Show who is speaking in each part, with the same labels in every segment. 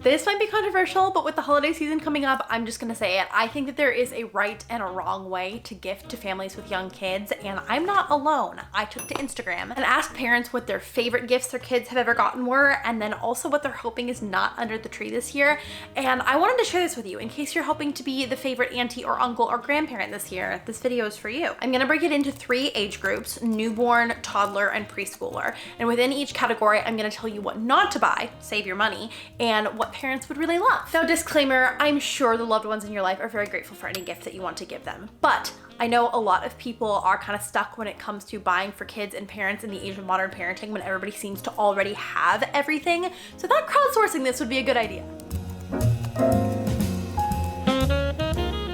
Speaker 1: This might be controversial, but with the holiday season coming up, I'm just gonna say it. I think that there is a right and a wrong way to gift to families with young kids, and I'm not alone. I took to Instagram and asked parents what their favorite gifts their kids have ever gotten were, and then also what they're hoping is not under the tree this year. And I wanted to share this with you in case you're hoping to be the favorite auntie or uncle or grandparent this year. This video is for you. I'm gonna break it into 3 age groups: newborn, toddler, and preschooler. And within each category, I'm gonna tell you what not to buy, save your money, and what parents would really love. Now, disclaimer, I'm sure the loved ones in your life are very grateful for any gift that you want to give them, but I know a lot of people are kind of stuck when it comes to buying for kids and parents in the age of modern parenting when everybody seems to already have everything. So I thought crowdsourcing this would be a good idea.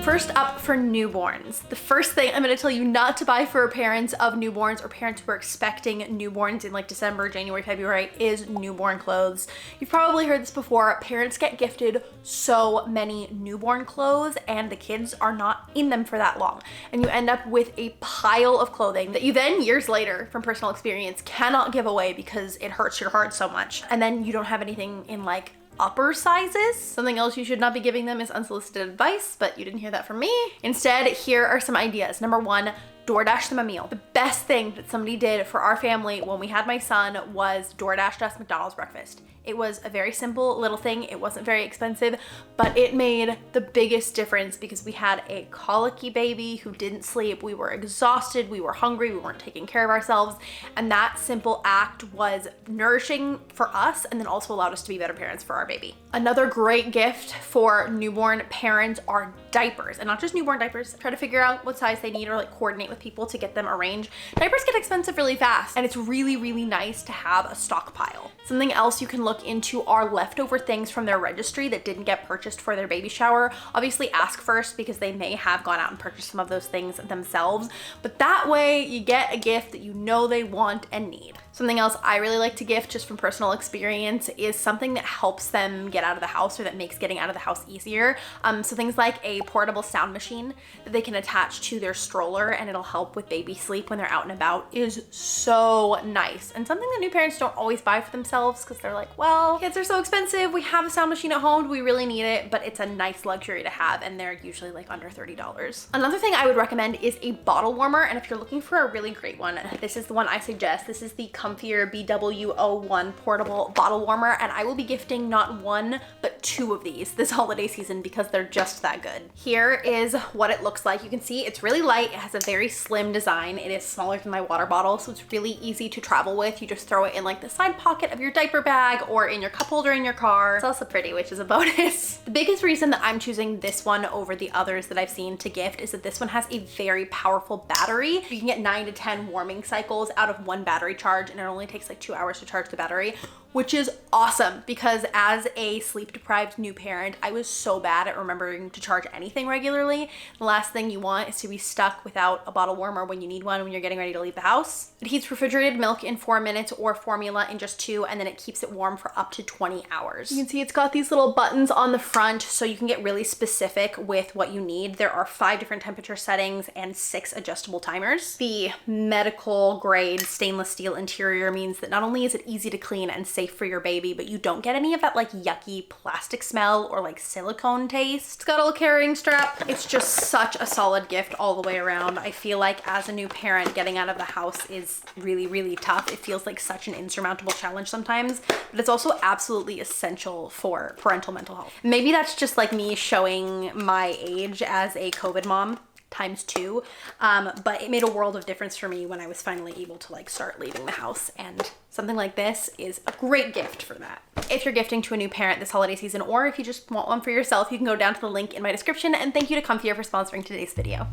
Speaker 1: First up, for newborns. The first thing I'm gonna tell you not to buy for parents of newborns or parents who are expecting newborns in like December, January, February is newborn clothes. You've probably heard this before. Parents get gifted so many newborn clothes and the kids are not in them for that long. And you end up with a pile of clothing that you then years later, from personal experience, cannot give away because it hurts your heart so much. And then you don't have anything in like upper sizes. Something else you should not be giving them is unsolicited advice, but you didn't hear that from me. Instead, here are some ideas. Number 1, DoorDash them a meal. The best thing that somebody did for our family when we had my son was DoorDashed us McDonald's breakfast. It was a very simple little thing. It wasn't very expensive, but it made the biggest difference because we had a colicky baby who didn't sleep. We were exhausted, we were hungry, we weren't taking care of ourselves. And that simple act was nourishing for us and then also allowed us to be better parents for our baby. Another great gift for newborn parents are diapers, and not just newborn diapers. Try to figure out what size they need or like coordinate with people to get them arranged. Diapers get expensive really fast, and it's really, really nice to have a stockpile. Something else you can look into are leftover things from their registry that didn't get purchased for their baby shower. Obviously ask first because they may have gone out and purchased some of those things themselves, but that way you get a gift that you know they want and need. Something else I really like to gift just from personal experience is something that helps them get out of the house or that makes getting out of the house easier. So things like a portable sound machine that they can attach to their stroller and it'll help with baby sleep when they're out and about is so nice. And something that new parents don't always buy for themselves because they're like, well, kids are so expensive. We have a sound machine at home. Do we really need it? But it's a nice luxury to have and they're usually like under $30. Another thing I would recommend is a bottle warmer. And if you're looking for a really great one, this is the one I suggest. This is the Comfier BW01 portable bottle warmer, and I will be gifting not 1 but 2 of these this holiday season because they're just that good. Here is what it looks like. You can see it's really light. It has a very slim design. It is smaller than my water bottle, so it's really easy to travel with. You just throw it in like the side pocket of your diaper bag or in your cup holder in your car. It's also pretty, which is a bonus. The biggest reason that I'm choosing this one over the others that I've seen to gift is that this one has a very powerful battery. You can get 9 to 10 warming cycles out of 1 battery charge, and it only takes like 2 hours to charge the battery, which is awesome because as a sleep deprived new parent, I was so bad at remembering to charge anything regularly. The last thing you want is to be stuck without a bottle warmer when you need one when you're getting ready to leave the house. It heats refrigerated milk in 4 minutes or formula in just 2, and then it keeps it warm for up to 20 hours. You can see it's got these little buttons on the front so you can get really specific with what you need. There are 5 different temperature settings and 6 adjustable timers. The medical grade stainless steel interior means that not only is it easy to clean and safe for your baby, but you don't get any of that like yucky plastic smell or like silicone taste. It's got a little carrying strap. It's just such a solid gift all the way around. I feel like as a new parent, getting out of the house is really, really tough. It feels like such an insurmountable challenge sometimes, but it's also absolutely essential for parental mental health. Maybe that's just like me showing my age as a COVID mom times 2, but it made a world of difference for me when I was finally able to like start leaving the house, and something like this is a great gift for that. If you're gifting to a new parent this holiday season, or if you just want one for yourself, you can go down to the link in my description. And thank you to Comfier for sponsoring today's video.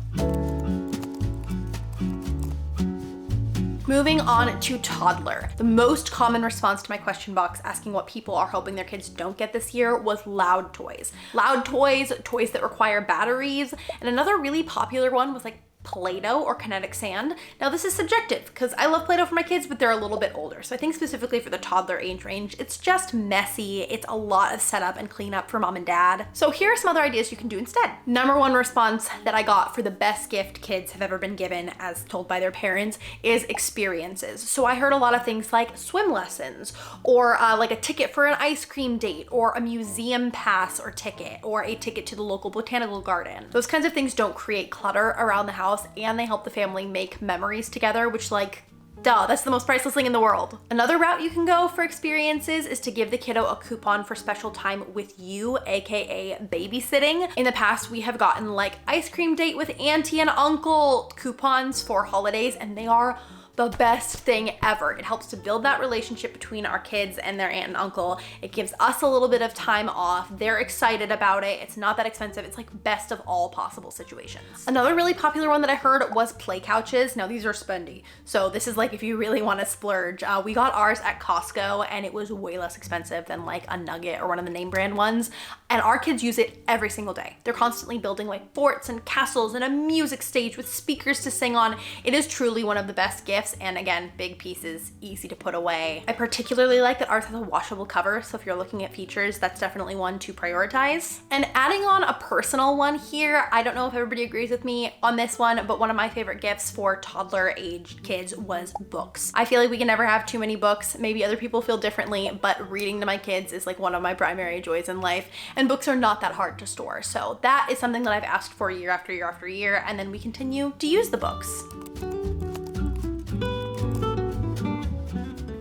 Speaker 1: Moving on to toddler. The most common response to my question box asking what people are hoping their kids don't get this year was loud toys. Loud toys, toys that require batteries, and another really popular one was like Play-Doh or kinetic sand. Now this is subjective because I love Play-Doh for my kids, but they're a little bit older. So I think specifically for the toddler age range, it's just messy. It's a lot of setup and cleanup for mom and dad. So here are some other ideas you can do instead. Number one response that I got for the best gift kids have ever been given, as told by their parents, is experiences. So I heard a lot of things like swim lessons, or like a ticket for an ice cream date, or a museum pass or ticket, or a ticket to the local botanical garden. Those kinds of things don't create clutter around the house, and they help the family make memories together, which, like, duh, that's the most priceless thing in the world. Another route you can go for experiences is to give the kiddo a coupon for special time with you, aka babysitting. In the past, we have gotten like ice cream date with auntie and uncle coupons for holidays, and they are the best thing ever. It helps to build that relationship between our kids and their aunt and uncle. It gives us a little bit of time off. They're excited about it. It's not that expensive. It's like best of all possible situations. Another really popular one that I heard was play couches. Now these are spendy. So this is like if you really want to splurge. We got ours at Costco and it was way less expensive than like a Nugget or one of the name brand ones. And our kids use it every single day. They're constantly building like forts and castles and a music stage with speakers to sing on. It is truly one of the best gifts. And again, big pieces, easy to put away. I particularly like that ours has a washable cover. So if you're looking at features, that's definitely one to prioritize. And adding on a personal one here, I don't know if everybody agrees with me on this one, but one of my favorite gifts for toddler aged kids was books. I feel like we can never have too many books. Maybe other people feel differently, but reading to my kids is like one of my primary joys in life. And books are not that hard to store. So that is something that I've asked for year after year after year. And then we continue to use the books.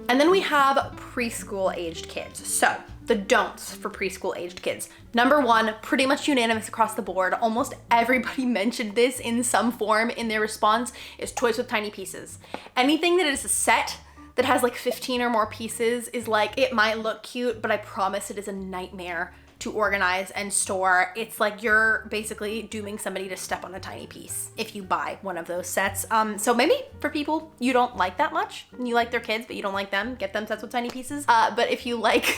Speaker 1: And then we have preschool aged kids. So the don'ts for preschool aged kids. Number one, pretty much unanimous across the board. Almost everybody mentioned this in some form in their response, is toys with tiny pieces. Anything that is a set that has like 15 or more pieces is like, it might look cute, but I promise it is a nightmare to organize and store. It's like you're basically dooming somebody to step on a tiny piece if you buy one of those sets. So maybe for people you don't like that much, and you like their kids but you don't like them, get them sets with tiny pieces. But if you like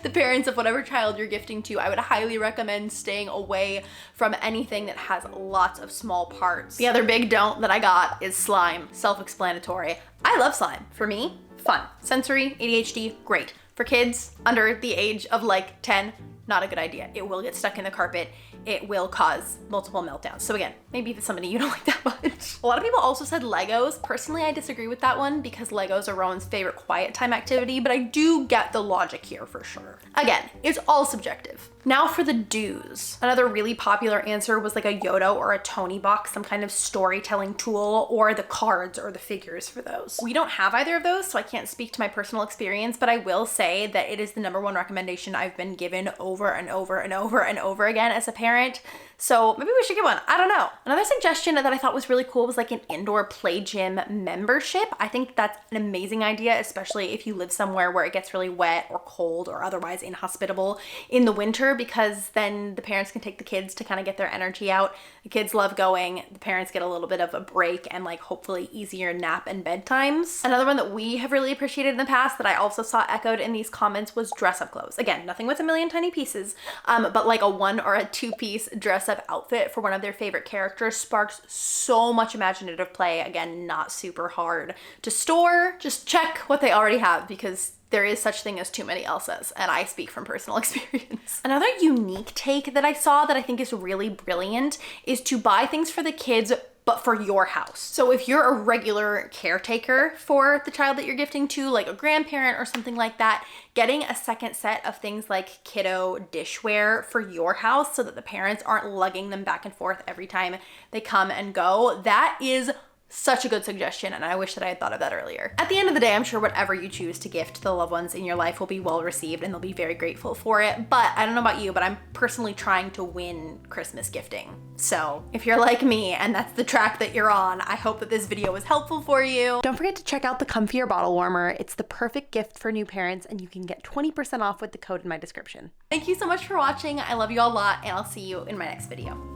Speaker 1: the parents of whatever child you're gifting to, I would highly recommend staying away from anything that has lots of small parts. The other big don't that I got is slime. Self-explanatory. I love slime. For me, fun. Sensory, ADHD, great. For kids under the age of like 10, not a good idea. It will get stuck in the carpet. It will cause multiple meltdowns. So again, maybe if it's somebody you don't like that much. A lot of people also said Legos. Personally, I disagree with that one because Legos are Rowan's favorite quiet time activity, but I do get the logic here for sure. Again, it's all subjective. Now for the do's. Another really popular answer was like a Yoda or a Tony box, some kind of storytelling tool, or the cards or the figures for those. We don't have either of those, so I can't speak to my personal experience, but I will say that it is the number one recommendation I've been given over and over and over and over again as a parent. So maybe we should get one. I don't know. Another suggestion that I thought was really cool was like an indoor play gym membership. I think that's an amazing idea, especially if you live somewhere where it gets really wet or cold or otherwise inhospitable in the winter, because then the parents can take the kids to kind of get their energy out. The kids love going. The parents get a little bit of a break and like hopefully easier nap and bedtimes. Another one that we have really appreciated in the past that I also saw echoed in these comments was dress up clothes. Again, nothing with a million tiny pieces, but like a 1 or a 2 piece dress up outfit for one of their favorite characters sparks so much imaginative play. Again, not super hard to store. Just check what they already have, because there is such thing as too many Elsas, and I speak from personal experience. Another unique take that I saw that I think is really brilliant is to buy things for the kids but for your house. So if you're a regular caretaker for the child that you're gifting to, like a grandparent or something like that, getting a second set of things like kiddo dishware for your house so that the parents aren't lugging them back and forth every time they come and go, that is such a good suggestion, and I wish that I had thought of that earlier. At the end of the day, I'm sure whatever you choose to gift the loved ones in your life will be well received and they'll be very grateful for it. But I don't know about you, but I'm personally trying to win Christmas gifting. So if you're like me and that's the track that you're on, I hope that this video was helpful for you. Don't forget to check out the Comfier bottle warmer. It's the perfect gift for new parents, and you can get 20% off with the code in my description. Thank you so much for watching. I love you all a lot, and I'll see you in my next video.